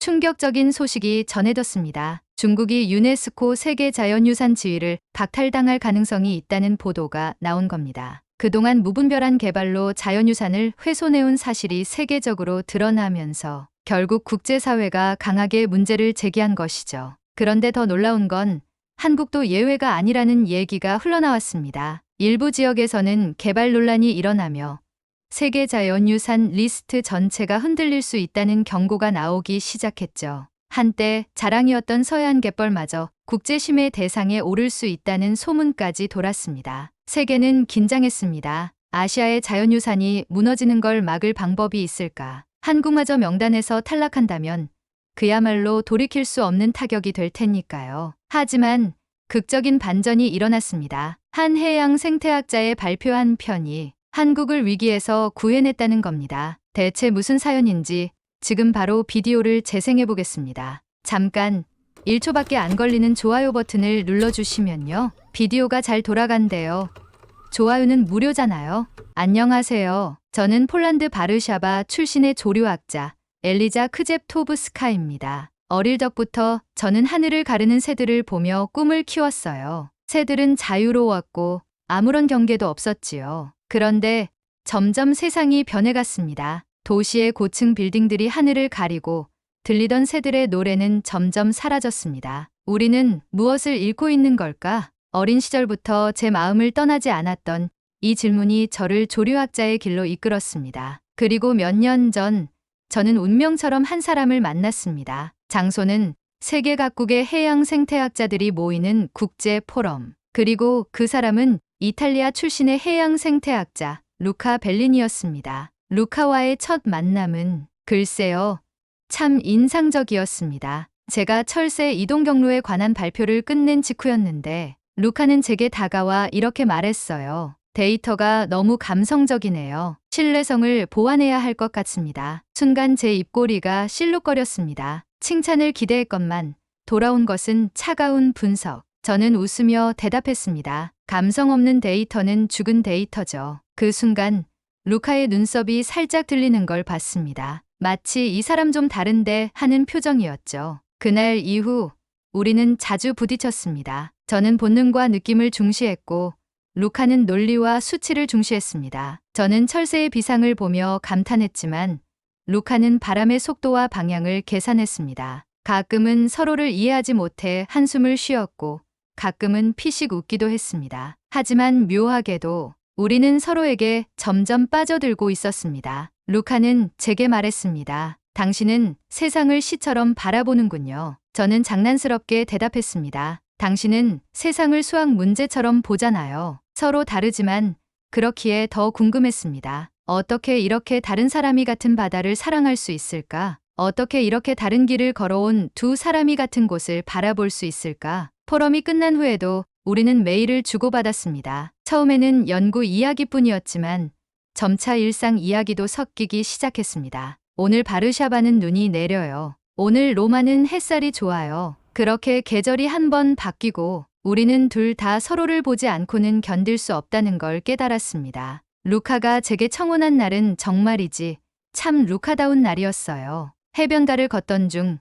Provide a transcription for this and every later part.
충격적인 소식이 전해졌습니다. 중국이 유네스코 세계자연유산 지위를 박탈당할 가능성이 있다는 보도가 나온 겁니다. 그동안 무분별한 개발로 자연유산을 훼손해온 사실이 세계적으로 드러나면서 결국 국제사회가 강하게 문제를 제기한 것이죠. 그런데 더 놀라운 건 한국도 예외가 아니라는 얘기가 흘러나왔습니다. 일부 지역에서는 개발 논란이 일어나며 세계자연유산 리스트 전체가 흔들릴 수 있다는 경고가 나오기 시작했죠. 한때 자랑이었던 서해안 갯벌마저 국제심의 대상에 오를 수 있다는 소문까지 돌았습니다. 세계는 긴장했습니다. 아시아의 자연유산이 무너지는 걸 막을 방법이 있을까? 한국마저 명단에서 탈락한다면 그야말로 돌이킬 수 없는 타격이 될 테니까요. 하지만 극적인 반전이 일어났습니다. 한 해양 생태학자의 발표한 편이 한국을 위기에서 구해냈다는 겁니다. 대체 무슨 사연인지 지금 바로 비디오를 재생해 보겠습니다. 잠깐 1초밖에 안 걸리는 좋아요 버튼을 눌러주시면요. 비디오가 잘 돌아간대요. 좋아요는 무료잖아요. 안녕하세요. 저는 폴란드 바르샤바 출신의 조류학자 엘리자 크제프토브스카입니다. 어릴 적부터 저는 하늘을 가르는 새들을 보며 꿈을 키웠어요. 새들은 자유로웠고 아무런 경계도 없었지요. 그런데 점점 세상이 변해갔습니다. 도시의 고층 빌딩들이 하늘을 가리고 들리던 새들의 노래는 점점 사라졌습니다. 우리는 무엇을 잃고 있는 걸까? 어린 시절부터 제 마음을 떠나지 않았던 이 질문이 저를 조류학자의 길로 이끌었습니다. 그리고 몇 년 전 저는 운명처럼 한 사람을 만났습니다. 장소는 세계 각국의 해양 생태학자들이 모이는 국제 포럼. 그리고 그 사람은 이탈리아 출신의 해양 생태학자 루카 벨리니였습니다. 루카와의 첫 만남은 글쎄요, 참 인상적이었습니다. 제가 철새 이동 경로에 관한 발표를 끝낸 직후였는데 루카는 제게 다가와 이렇게 말했어요. 데이터가 너무 감성적이네요. 신뢰성을 보완해야 할 것 같습니다. 순간 제 입꼬리가 실룩거렸습니다. 칭찬을 기대했건만 돌아온 것은 차가운 분석. 저는 웃으며 대답했습니다. 감성 없는 데이터는 죽은 데이터죠. 그 순간 루카의 눈썹이 살짝 들리는 걸 봤습니다. 마치 이 사람 좀 다른데 하는 표정이었죠. 그날 이후 우리는 자주 부딪혔습니다. 저는 본능과 느낌을 중시했고 루카는 논리와 수치를 중시했습니다. 저는 철새의 비상을 보며 감탄했지만 루카는 바람의 속도와 방향을 계산했습니다. 가끔은 서로를 이해하지 못해 한숨을 쉬었고 가끔은 피식 웃기도 했습니다. 하지만 묘하게도 우리는 서로에게 점점 빠져들고 있었습니다. 루카는 제게 말했습니다. 당신은 세상을 시처럼 바라보는군요. 저는 장난스럽게 대답했습니다. 당신은 세상을 수학 문제처럼 보잖아요. 서로 다르지만 그렇기에 더 궁금했습니다. 어떻게 이렇게 다른 사람이 같은 바다를 사랑할 수 있을까? 어떻게 이렇게 다른 길을 걸어온 두 사람이 같은 곳을 바라볼 수 있을까? 포럼이 끝난 후에도 우리는 메일을 주고받았습니다. 처음에는 연구 이야기뿐이었지만 점차 일상 이야기도 섞이기 시작했습니다. 오늘 바르샤바는 눈이 내려요. 오늘 로마는 햇살이 좋아요. 그렇게 계절이 한 번 바뀌고 우리는 둘 다 서로를 보지 않고는 견딜 수 없다는 걸 깨달았습니다. 루카가 제게 청혼한 날은 정말이지 참 루카다운 날이었어요. 해변가를 걷던 중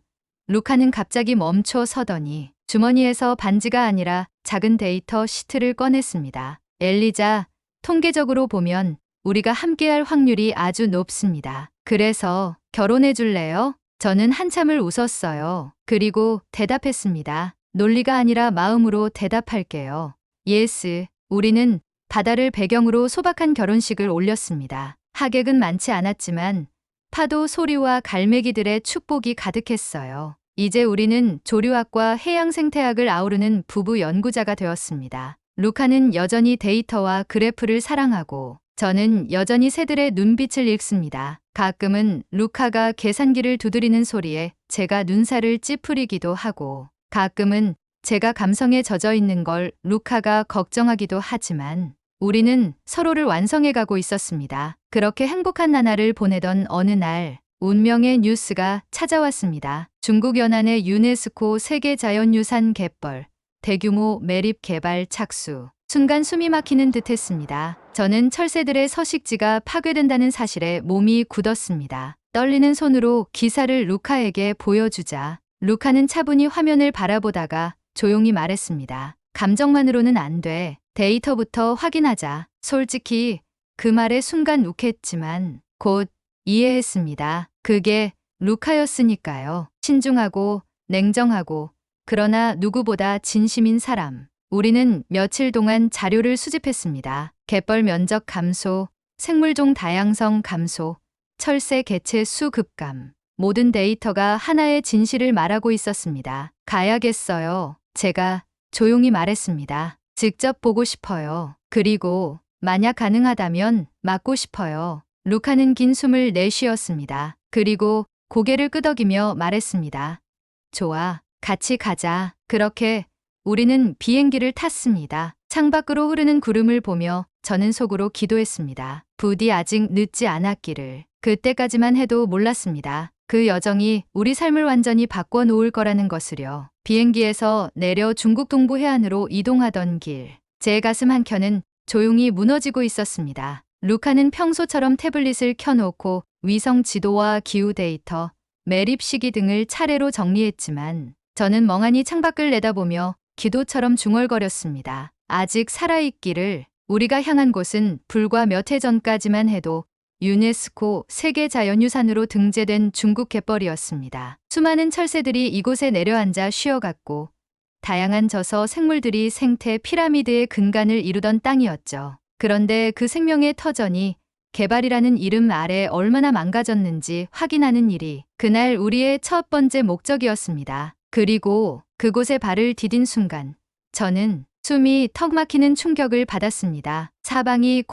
루카는 갑자기 멈춰 서더니 주머니에서 반지가 아니라 작은 데이터 시트를 꺼냈습니다. 엘리자, 통계적으로 보면 우리가 함께할 확률이 아주 높습니다. 그래서 결혼해 줄래요? 저는 한참을 웃었어요. 그리고 대답했습니다. 논리가 아니라 마음으로 대답할게요. 예스. 우리는 바다를 배경으로 소박한 결혼식을 올렸습니다. 하객은 많지 않았지만 파도 소리와 갈매기들의 축복이 가득했어요. 이제 우리는 조류학과 해양생태학을 아우르는 부부 연구자가 되었습니다. 루카는 여전히 데이터와 그래프를 사랑하고 저는 여전히 새들의 눈빛을 읽습니다. 가끔은 루카가 계산기를 두드리는 소리에 제가 눈살을 찌푸리기도 하고 가끔은 제가 감성에 젖어 있는 걸 루카가 걱정하기도 하지만 우리는 서로를 완성해가고 있었습니다. 그렇게 행복한 나날을 보내던 어느 날 운명의 뉴스가 찾아왔습니다. 중국 연안의 유네스코 세계자연유산 갯벌 대규모 매립 개발 착수. 순간 숨이 막히는 듯 했습니다. 저는 철새들의 서식지가 파괴된다는 사실에 몸이 굳었습니다. 떨리는 손으로 기사를 루카에게 보여주자 루카는 차분히 화면을 바라보다가 조용히 말했습니다. 감정만으로는 안 돼. 데이터부터 확인하자. 솔직히 그 말에 순간 욱했지만 곧 이해했습니다. 그게 루카였으니까요. 신중하고 냉정하고 그러나 누구보다 진심인 사람. 우리는 며칠 동안 자료를 수집했습니다. 갯벌 면적 감소, 생물종 다양성 감소, 철새 개체 수 급감. 모든 데이터가 하나의 진실을 말하고 있었습니다. 가야겠어요. 제가 조용히 말했습니다. 직접 보고 싶어요. 그리고 만약 가능하다면 맞고 싶어요. 루카는 긴 숨을 내쉬었습니다. 그리고 고개를 끄덕이며 말했습니다. 좋아, 같이 가자. 그렇게 우리는 비행기를 탔습니다. 창밖으로 흐르는 구름을 보며 저는 속으로 기도했습니다. 부디 아직 늦지 않았기를. 그때까지만 해도 몰랐습니다. 그 여정이 우리 삶을 완전히 바꿔놓을 거라는 것을요. 비행기에서 내려 중국 동부 해안으로 이동하던 길. 제 가슴 한켠은 조용히 무너지고 있었습니다. 루카는 평소처럼 태블릿을 켜놓고 위성 지도와 기후 데이터, 매립 시기 등을 차례로 정리했지만 저는 멍하니 창밖을 내다보며 기도처럼 중얼거렸습니다. 아직 살아있기를. 우리가 향한 곳은 불과 몇 해 전까지만 해도 유네스코 세계자연유산으로 등재된 중국 갯벌이었습니다. 수많은 철새들이 이곳에 내려앉아 쉬어갔고 다양한 저서 생물들이 생태 피라미드의 근간을 이루던 땅이었죠. 그런데 그 생명의 터전이 개발이라는 이름 아래 얼마나 망가졌는지 확인하는 일이 그날 우리의 첫 번째 목적이었습니다. 그리고 그곳에 발을 디딘 순간 저는 숨이 턱 막히는 충격을 받았습니다. 사방이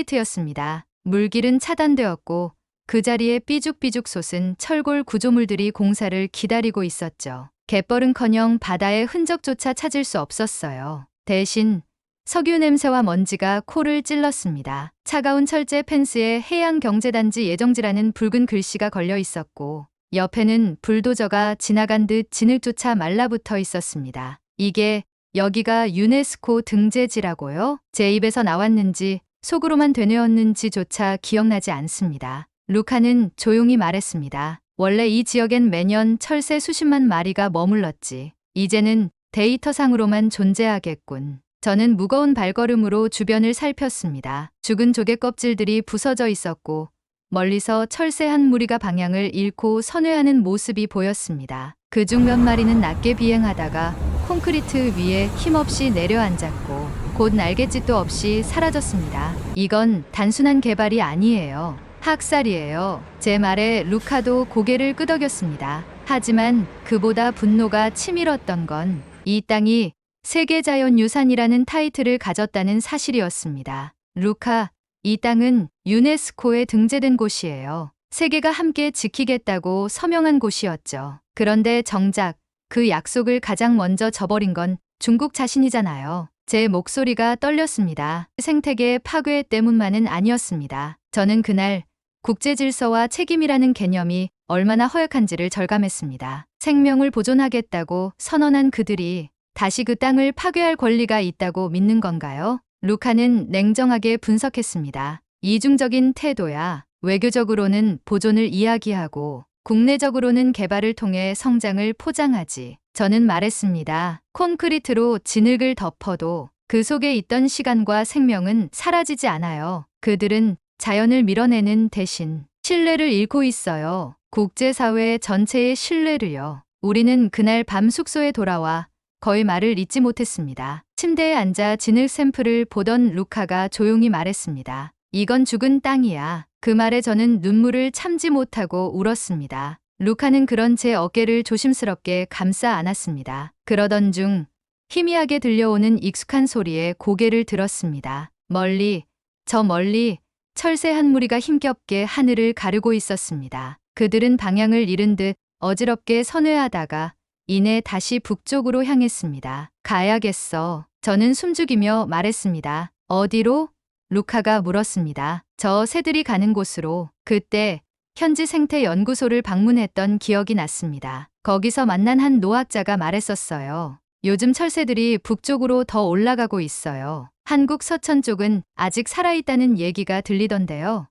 콘크리트였습니다. 물길은 차단되었고 그 자리에 삐죽삐죽 솟은 철골 구조물들이 공사를 기다리고 있었죠. 갯벌은커녕 바다의 흔적조차 찾을 수 없었어요. 대신 석유 냄새와 먼지가 코를 찔렀습니다. 차가운 철제 펜스에 해양경제단지 예정지라는 붉은 글씨가 걸려 있었고 옆에는 불도저가 지나간 듯 진흙조차 말라붙어 있었습니다. 이게 여기가 유네스코 등재지라고요? 제 입에서 나왔는지 속으로만 되뇌었는지조차 기억나지 않습니다. 루카는 조용히 말했습니다. 원래 이 지역엔 매년 철새 수십만 마리가 머물렀지. 이제는 데이터상으로만 존재하겠군. 저는 무거운 발걸음으로 주변을 살폈습니다. 죽은 조개 껍질들이 부서져 있었고 멀리서 철새 한 무리가 방향을 잃고 선회하는 모습이 보였습니다. 그중 몇 마리는 낮게 비행하다가 콘크리트 위에 힘없이 내려앉았고 곧 날갯짓도 없이 사라졌습니다. 이건 단순한 개발이 아니에요. 학살이에요. 제 말에 루카도 고개를 끄덕였습니다. 하지만 그보다 분노가 치밀었던 건 이 땅이 세계자연유산이라는 타이틀을 가졌다는 사실이었습니다. 루카, 이 땅은 유네스코에 등재된 곳이에요. 세계가 함께 지키겠다고 서명한 곳이었죠. 그런데 정작 그 약속을 가장 먼저 저버린 건 중국 자신이잖아요. 제 목소리가 떨렸습니다. 생태계 파괴 때문만은 아니었습니다. 저는 그날 국제 질서와 책임이라는 개념이 얼마나 허약한지를 절감했습니다. 생명을 보존하겠다고 선언한 그들이 다시 그 땅을 파괴할 권리가 있다고 믿는 건가요? 루카는 냉정하게 분석했습니다. 이중적인 태도야. 외교적으로는 보존을 이야기하고 국내적으로는 개발을 통해 성장을 포장하지. 저는 말했습니다. 콘크리트로 진흙을 덮어도 그 속에 있던 시간과 생명은 사라지지 않아요. 그들은 자연을 밀어내는 대신 신뢰를 잃고 있어요. 국제사회 전체의 신뢰를요. 우리는 그날 밤 숙소에 돌아와 거의 말을 잇지 못했습니다. 침대에 앉아 진흙 샘플을 보던 루카가 조용히 말했습니다. 이건 죽은 땅이야. 그 말에 저는 눈물을 참지 못하고 울었습니다. 루카는 그런 제 어깨를 조심스럽게 감싸 안았습니다. 그러던 중 희미하게 들려오는 익숙한 소리에 고개를 들었습니다. 멀리, 저 멀리 철새 한 무리가 힘겹게 하늘을 가르고 있었습니다. 그들은 방향을 잃은 듯 어지럽게 선회하다가 이내 다시 북쪽으로 향했습니다. 가야겠어. 저는 숨죽이며 말했습니다. 어디로? 루카가 물었습니다. 저 새들이 가는 곳으로. 그때 현지 생태 연구소를 방문했던 기억이 났습니다. 거기서 만난 한 노학자가 말했었어요. 요즘 철새들이 북쪽으로 더 올라가고 있어요. 한국 서천 쪽은 아직 살아있다는 얘기가 들리던데요.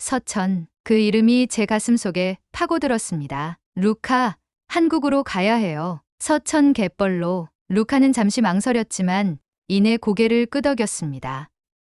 서천. 그 이름이 제 가슴 속에 파고들었습니다. 루카, 한국으로 가야 해요. 서천 갯벌로. 루카는 잠시 망설였지만 이내 고개를 끄덕였습니다.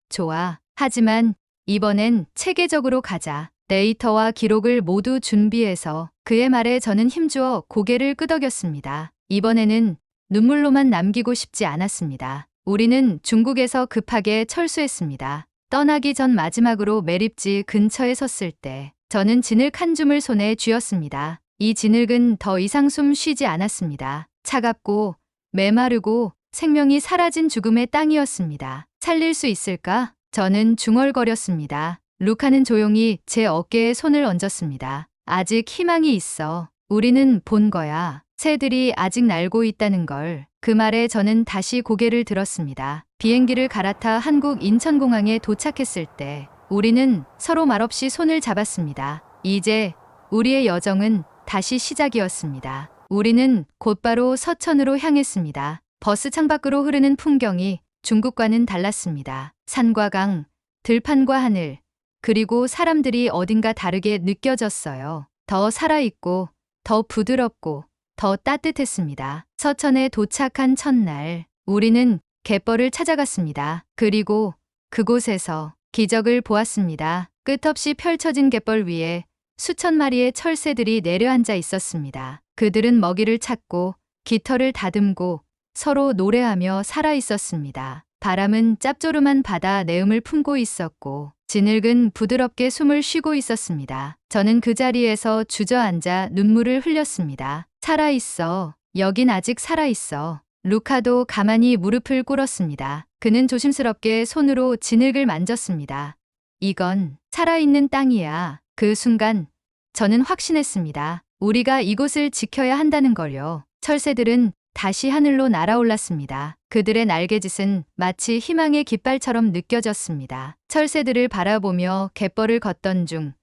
좋아. 하지만 이번엔 체계적으로 가자. 데이터와 기록을 모두 준비해서. 그의 말에 저는 힘주어 고개를 끄덕였습니다. 이번에는 눈물로만 남기고 싶지 않았습니다. 우리는 중국에서 급하게 철수했습니다. 떠나기 전 마지막으로 매립지 근처에 섰을 때 저는 진흙 한 줌을 손에 쥐었습니다. 이 진흙은 더 이상 숨 쉬지 않았습니다. 차갑고 메마르고 생명이 사라진 죽음의 땅이었습니다. 살릴 수 있을까? 저는 중얼거렸습니다. 루카는 조용히 제 어깨에 손을 얹었습니다. 아직 희망이 있어. 우리는 본 거야. 새들이 아직 날고 있다는 걸. 그 말에 저는 다시 고개를 들었습니다. 비행기를 갈아타 한국 인천공항에 도착했을 때 우리는 서로 말없이 손을 잡았습니다. 이제 우리의 여정은 다시 시작이었습니다. 우리는 곧바로 서천으로 향했습니다. 버스 창밖으로 흐르는 풍경이 중국과는 달랐습니다. 산과 강, 들판과 하늘, 그리고 사람들이 어딘가 다르게 느껴졌어요. 더 살아있고, 더 부드럽고, 더 따뜻했습니다. 서천에 도착한 첫날, 우리는 갯벌을 찾아갔습니다. 그리고 그곳에서 기적을 보았습니다. 끝없이 펼쳐진 갯벌 위에 수천 마리의 철새들이 내려앉아 있었습니다. 그들은 먹이를 찾고 깃털을 다듬고 서로 노래하며 살아 있었습니다. 바람은 짭조름한 바다 내음을 품고 있었고 진흙은 부드럽게 숨을 쉬고 있었습니다. 저는 그 자리에서 주저앉아 눈물을 흘렸습니다. 살아있어. 여긴 아직 살아있어. 루카도 가만히 무릎을 꿇었습니다. 그는 조심스럽게 손으로 진흙을 만졌습니다. 이건 살아있는 땅이야. 그 순간 저는 확신했습니다. 우리가 이곳을 지켜야 한다는 걸요. 철새들은 다시 하늘로 날아올랐습니다. 그들의 날개짓은 마치 희망의 깃발처럼 느껴졌습니다. 철새들을 바라보며 갯벌을 걷던 중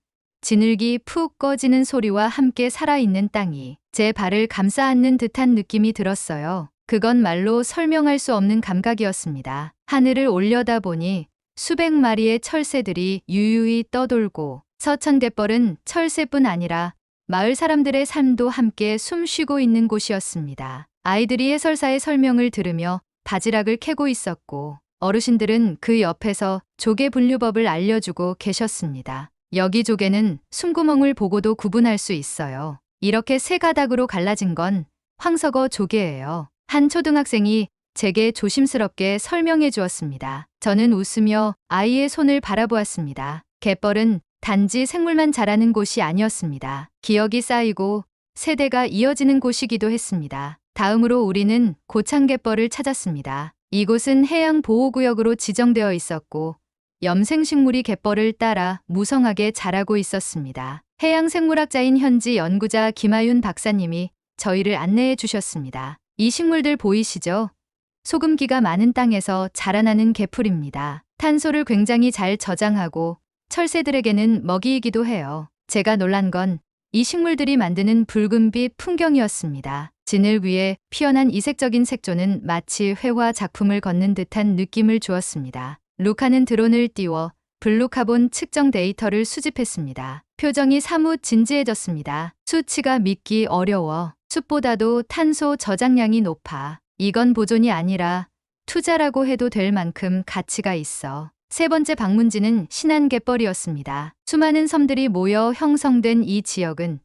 진흙이 푹 꺼지는 소리와 함께 살아있는 땅이 제 발을 감싸 안는 듯한 느낌이 들었어요. 그건 말로 설명할 수 없는 감각이었습니다. 하늘을 올려다보니 수백 마리의 철새들이 유유히 떠돌고 서천 갯벌은 철새뿐 아니라 마을 사람들의 삶도 함께 숨쉬고 있는 곳이었습니다. 아이들이 해설사의 설명을 들으며 바지락을 캐고 있었고 어르신들은 그 옆에서 조개 분류법을 알려주고 계셨습니다. 여기 조개는 숨구멍을 보고도 구분할 수 있어요. 이렇게 세 가닥으로 갈라진 건 황석어 조개예요. 한 초등학생이 제게 조심스럽게 설명해 주었습니다. 저는 웃으며 아이의 손을 바라보았습니다. 갯벌은 단지 생물만 자라는 곳이 아니었습니다. 기억이 쌓이고 세대가 이어지는 곳이기도 했습니다. 다음으로 우리는 고창갯벌을 찾았습니다. 이곳은 해양보호구역으로 지정되어 있었고 염생식물이 갯벌을 따라 무성하게 자라고 있었습니다. 해양생물학자인 현지 연구자 김하윤 박사님이 저희를 안내해 주셨습니다. 이 식물들 보이시죠? 소금기가 많은 땅에서 자라나는 개풀입니다. 탄소를 굉장히 잘 저장하고 철새들에게는 먹이이기도 해요. 제가 놀란 건 이 식물들이 만드는 붉은빛 풍경이었습니다. 진을 위에 피어난 이색적인 색조는 마치 회화 작품을 걷는 듯한 느낌을 주었습니다. 루카는 드론을 띄워 블루카본 측정 데이터를 수집했습니다. 표정이 사뭇 진지해졌습니다. 수치가 믿기 어려워. 숲보다도 탄소 저장량이 높아. 이건 보존이 아니라 투자라고 해도 될 만큼 가치가 있어. 세 번째 방문지는 신안갯벌이었습니다. 수많은 섬들이 모여 형성된 이 지역은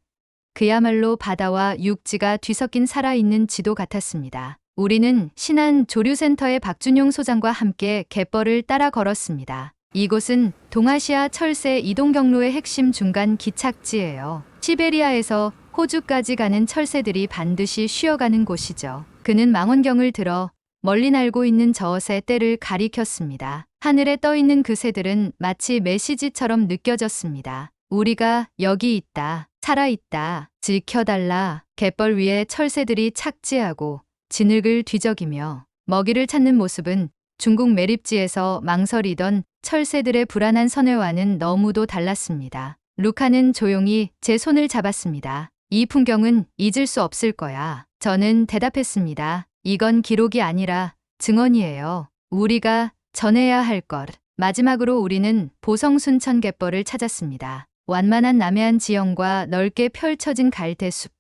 그야말로 바다와 육지가 뒤섞인 살아있는 지도 같았습니다. 우리는 신안 조류센터의 박준용 소장과 함께 갯벌을 따라 걸었습니다. 이곳은 동아시아 철새 이동 경로의 핵심 중간 기착지예요. 시베리아에서 호주까지 가는 철새들이 반드시 쉬어가는 곳이죠. 그는 망원경을 들어 멀리 날고 있는 저 새 떼를 가리켰습니다. 하늘에 떠 있는 그 새들은 마치 메시지처럼 느껴졌습니다. 우리가 여기 있다. 살아있다. 지켜달라. 갯벌 위에 철새들이 착지하고 진흙을 뒤적이며 먹이를 찾는 모습은 중국 매립지에서 망설이던 철새들의 불안한 선회와는 너무도 달랐습니다. 루카는 조용히 제 손을 잡았습니다. 이 풍경은 잊을 수 없을 거야. 저는 대답했습니다. 이건 기록이 아니라 증언이에요. 우리가 전해야 할 것. 마지막으로 우리는 보성 순천 갯벌을 찾았습니다. 완만한 남해안 지형과 넓게 펼쳐진 갈대숲,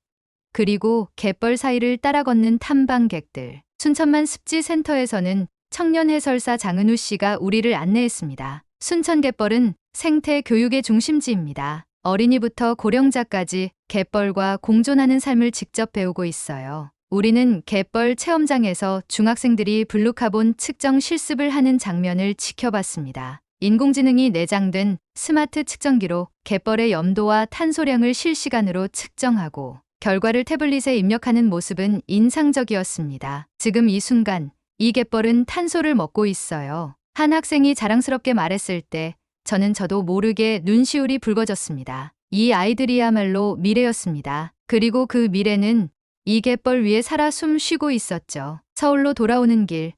그리고 갯벌 사이를 따라 걷는 탐방객들. 순천만 습지센터에서는 청년 해설사 장은우 씨가 우리를 안내했습니다. 순천 갯벌은 생태 교육의 중심지입니다. 어린이부터 고령자까지 갯벌과 공존하는 삶을 직접 배우고 있어요. 우리는 갯벌 체험장에서 중학생들이 블루카본 측정 실습을 하는 장면을 지켜봤습니다. 인공지능이 내장된 스마트 측정기로 갯벌의 염도와 탄소량을 실시간으로 측정하고 결과를 태블릿에 입력하는 모습은 인상적이었습니다. 지금 이 순간 이 갯벌은 탄소를 먹고 있어요. 한 학생이 자랑스럽게 말했을 때 저도 모르게 눈시울이 붉어졌습니다. 이 아이들이야말로 미래였습니다. 그리고 그 미래는 이 갯벌 위에 살아 숨 쉬고 있었죠. 서울로 돌아오는 길,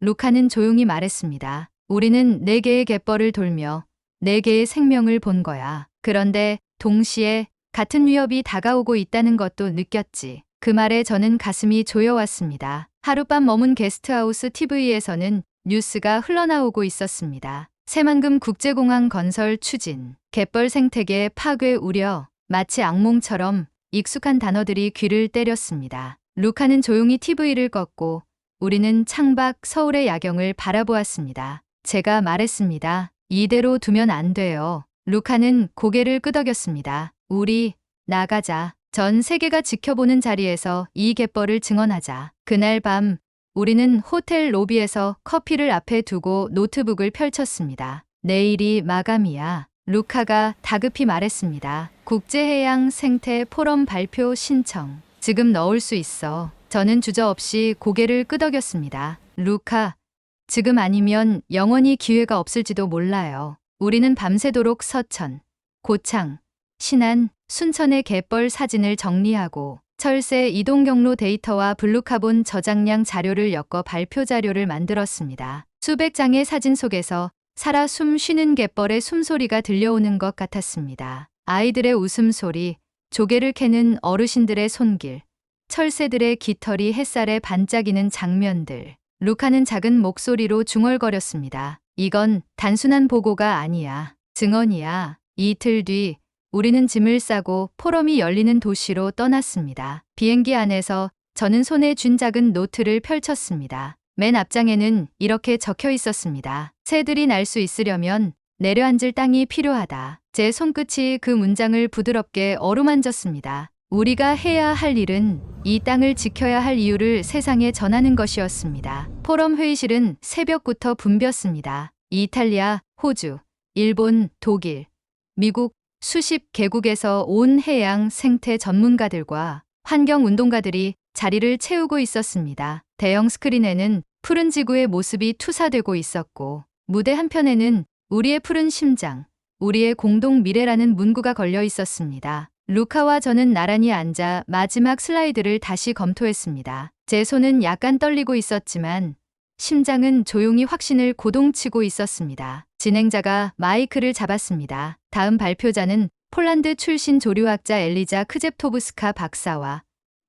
루카는 조용히 말했습니다. 우리는 4개의 갯벌을 돌며 4개의 생명을 본 거야. 그런데 동시에 같은 위협이 다가오고 있다는 것도 느꼈지. 그 말에 저는 가슴이 조여왔습니다. 하룻밤 머문 게스트하우스 TV에서는 뉴스가 흘러나오고 있었습니다. 새만금 국제공항 건설 추진, 갯벌 생태계 파괴 우려, 마치 악몽처럼 익숙한 단어들이 귀를 때렸습니다. 루카는 조용히 TV를 껐고 우리는 창밖 서울의 야경을 바라보았습니다. 제가 말했습니다. 이대로 두면 안 돼요. 루카는 고개를 끄덕였습니다. 우리 나가자. 전 세계가 지켜보는 자리에서 이 갯벌을 증언하자. 그날 밤 우리는 호텔 로비에서 커피를 앞에 두고 노트북을 펼쳤습니다. 내일이 마감이야. 루카가 다급히 말했습니다. 국제해양 생태 포럼 발표 신청. 지금 넣을 수 있어. 저는 주저없이 고개를 끄덕였습니다. 루카, 지금 아니면 영원히 기회가 없을지도 몰라요. 우리는 밤새도록 서천, 고창, 신안, 순천의 갯벌 사진을 정리하고 철새 이동 경로 데이터와 블루카본 저장량 자료를 엮어 발표 자료를 만들었습니다. 수백 장의 사진 속에서 살아 숨 쉬는 갯벌의 숨소리가 들려오는 것 같았습니다. 아이들의 웃음소리, 조개를 캐는 어르신들의 손길, 철새들의 깃털이 햇살에 반짝이는 장면들. 루카는 작은 목소리로 중얼거렸습니다. 이건 단순한 보고가 아니야. 증언이야. 이틀 뒤 우리는 짐을 싸고 포럼이 열리는 도시로 떠났습니다. 비행기 안에서 저는 손에 쥔 작은 노트를 펼쳤습니다. 맨 앞장에는 이렇게 적혀 있었습니다. 새들이 날 수 있으려면 내려앉을 땅이 필요하다. 제 손끝이 그 문장을 부드럽게 어루만졌습니다. 우리가 해야 할 일은 이 땅을 지켜야 할 이유를 세상에 전하는 것이었습니다. 포럼 회의실은 새벽부터 붐볐습니다. 이탈리아, 호주, 일본, 독일, 미국 수십 개국에서 온 해양 생태 전문가들과 환경운동가들이 자리를 채우고 있었습니다. 대형 스크린에는 푸른 지구의 모습이 투사되고 있었고 무대 한편에는 우리의 푸른 심장, 우리의 공동 미래라는 문구가 걸려 있었습니다. 루카와 저는 나란히 앉아 마지막 슬라이드를 다시 검토했습니다. 제 손은 약간 떨리고 있었지만 심장은 조용히 확신을 고동치고 있었습니다. 진행자가 마이크를 잡았습니다. 다음 발표자는 폴란드 출신 조류학자 엘리자 크제프토브스카 박사와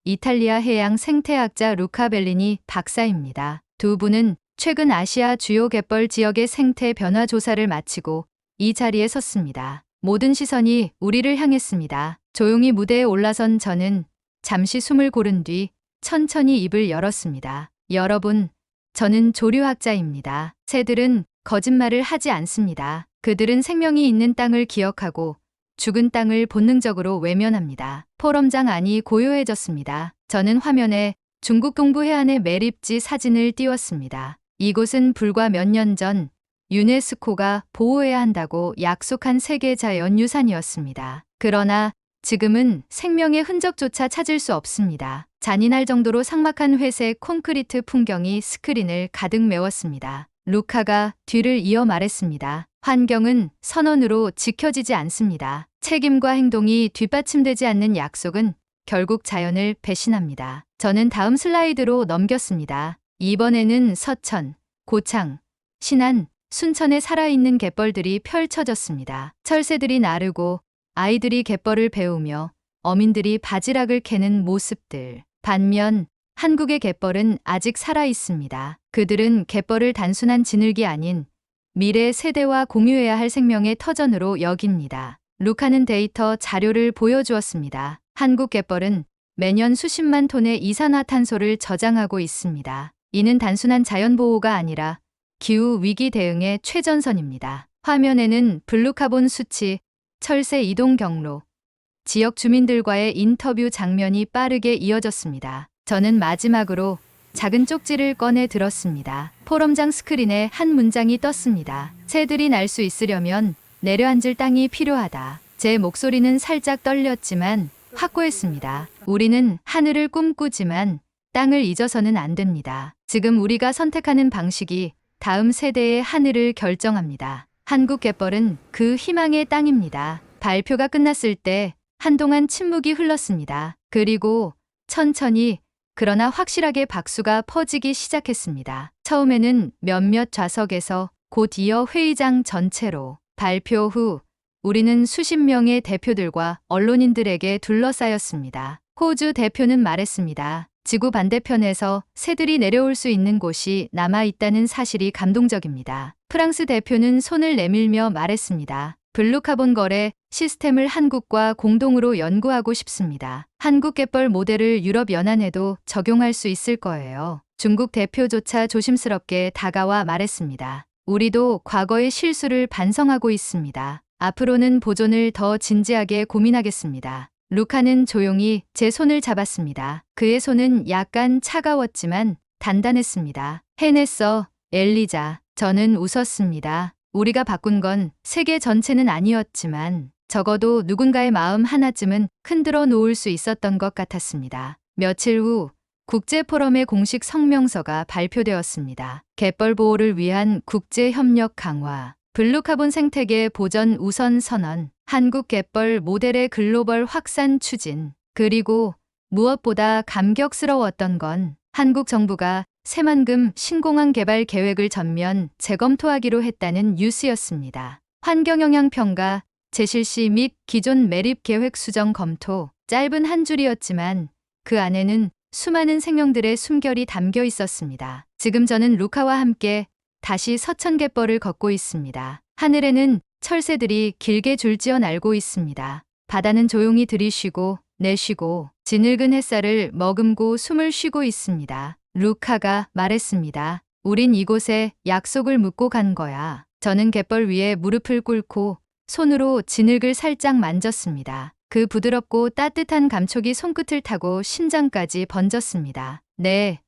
이탈리아 해양 생태학자 루카 벨리니 박사입니다. 두 분은 최근 아시아 주요 갯벌 지역의 생태 변화 조사를 마치고 이 자리에 섰습니다. 모든 시선이 우리를 향했습니다. 조용히 무대에 올라선 저는 잠시 숨을 고른 뒤 천천히 입을 열었습니다. 여러분, 저는 조류학자입니다. 새들은 거짓말을 하지 않습니다. 그들은 생명이 있는 땅을 기억하고 죽은 땅을 본능적으로 외면합니다. 포럼장 안이 고요해졌습니다. 저는 화면에 중국 동부 해안의 매립지 사진을 띄웠습니다. 이곳은 불과 몇 년 전 유네스코가 보호해야 한다고 약속한 세계 자연유산이었습니다. 그러나 지금은 생명의 흔적조차 찾을 수 없습니다. 잔인할 정도로 삭막한 회색 콘크리트 풍경이 스크린을 가득 메웠습니다. 루카가 뒤를 이어 말했습니다. 환경은 선언으로 지켜지지 않습니다. 책임과 행동이 뒷받침되지 않는 약속은 결국 자연을 배신합니다. 저는 다음 슬라이드로 넘겼습니다. 이번에는 서천, 고창, 신안, 순천에 살아있는 갯벌들이 펼쳐졌습니다. 철새들이 나르고 아이들이 갯벌을 배우며 어민들이 바지락을 캐는 모습들. 반면 한국의 갯벌은 아직 살아있습니다. 그들은 갯벌을 단순한 지늘기 아닌 미래 세대와 공유해야 할 생명의 터전으로 여깁니다. 루카는 데이터 자료를 보여주었습니다. 한국 갯벌은 매년 수십만 톤의 이산화탄소를 저장하고 있습니다. 이는 단순한 자연보호가 아니라 기후위기 대응의 최전선입니다. 화면에는 블루카본 수치, 철새 이동 경로, 지역 주민들과의 인터뷰 장면이 빠르게 이어졌습니다. 저는 마지막으로 작은 쪽지를 꺼내 들었습니다. 포럼장 스크린에 한 문장이 떴습니다. 새들이 날 수 있으려면 내려앉을 땅이 필요하다. 제 목소리는 살짝 떨렸지만 확고했습니다. 우리는 하늘을 꿈꾸지만 땅을 잊어서는 안 됩니다. 지금 우리가 선택하는 방식이 다음 세대의 하늘을 결정합니다. 한국 갯벌은 그 희망의 땅입니다. 발표가 끝났을 때 한동안 침묵이 흘렀습니다. 그리고 천천히 그러나 확실하게 박수가 퍼지기 시작했습니다. 처음에는 몇몇 좌석에서 곧 이어 회의장 전체로. 발표 후 우리는 수십 명의 대표들과 언론인들에게 둘러싸였습니다. 호주 대표는 말했습니다. 지구 반대편에서 새들이 내려올 수 있는 곳이 남아있다는 사실이 감동적입니다. 프랑스 대표는 손을 내밀며 말했습니다. 블루카본 거래 시스템을 한국과 공동으로 연구하고 싶습니다. 한국 갯벌 모델을 유럽 연안에도 적용할 수 있을 거예요. 중국 대표조차 조심스럽게 다가와 말했습니다. 우리도 과거의 실수를 반성하고 있습니다. 앞으로는 보존을 더 진지하게 고민하겠습니다. 루카는 조용히 제 손을 잡았습니다. 그의 손은 약간 차가웠지만 단단했습니다. 해냈어, 엘리자. 저는 웃었습니다. 우리가 바꾼 건 세계 전체는 아니었지만 적어도 누군가의 마음 하나쯤은 흔들어 놓을 수 있었던 것 같았습니다. 며칠 후 국제 포럼의 공식 성명서가 발표되었습니다. 갯벌 보호를 위한 국제 협력 강화, 블루카본 생태계 보전 우선 선언, 한국 갯벌 모델의 글로벌 확산 추진, 그리고 무엇보다 감격스러웠던 건 한국 정부가 새만금 신공항 개발 계획을 전면 재검토하기로 했다는 뉴스였습니다. 환경영향평가, 재실시 및 기존 매립 계획 수정 검토, 짧은 한 줄이었지만 그 안에는 수많은 생명들의 숨결이 담겨 있었습니다. 지금 저는 루카와 함께 다시 서천 갯벌을 걷고 있습니다. 하늘에는 철새들이 길게 줄지어 날고 있습니다. 바다는 조용히 들이쉬고 내쉬고 지늙은 햇살을 머금고 숨을 쉬고 있습니다. 루카가 말했습니다. 우린 이곳에 약속을 묻고 간 거야. 저는 갯벌 위에 무릎을 꿇고 손으로 진흙을 살짝 만졌습니다. 그 부드럽고 따뜻한 감촉이 손끝을 타고 심장까지 번졌습니다. 네,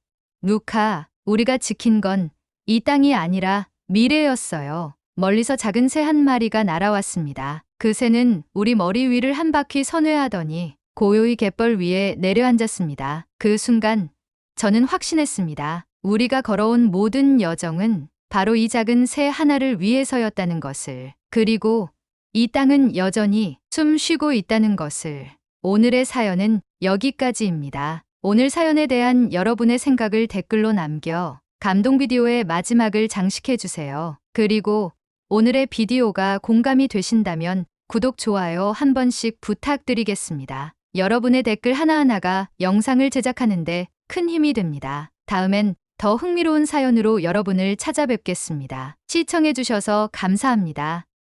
루카, 우리가 지킨 건 이 땅이 아니라 미래였어요. 멀리서 작은 새 한 마리가 날아왔습니다. 그 새는 우리 머리 위를 한 바퀴 선회하더니 고요히 갯벌 위에 내려앉았습니다. 그 순간 저는 확신했습니다. 우리가 걸어온 모든 여정은 바로 이 작은 새 하나를 위해서였다는 것을, 그리고 이 땅은 여전히 숨 쉬고 있다는 것을. 오늘의 사연은 여기까지입니다. 오늘 사연에 대한 여러분의 생각을 댓글로 남겨 감동 비디오의 마지막을 장식해주세요. 그리고 오늘의 비디오가 공감이 되신다면 구독, 좋아요 한 번씩 부탁드리겠습니다. 여러분의 댓글 하나하나가 영상을 제작하는데 큰 힘이 됩니다. 다음엔 더 흥미로운 사연으로 여러분을 찾아뵙겠습니다. 시청해주셔서 감사합니다.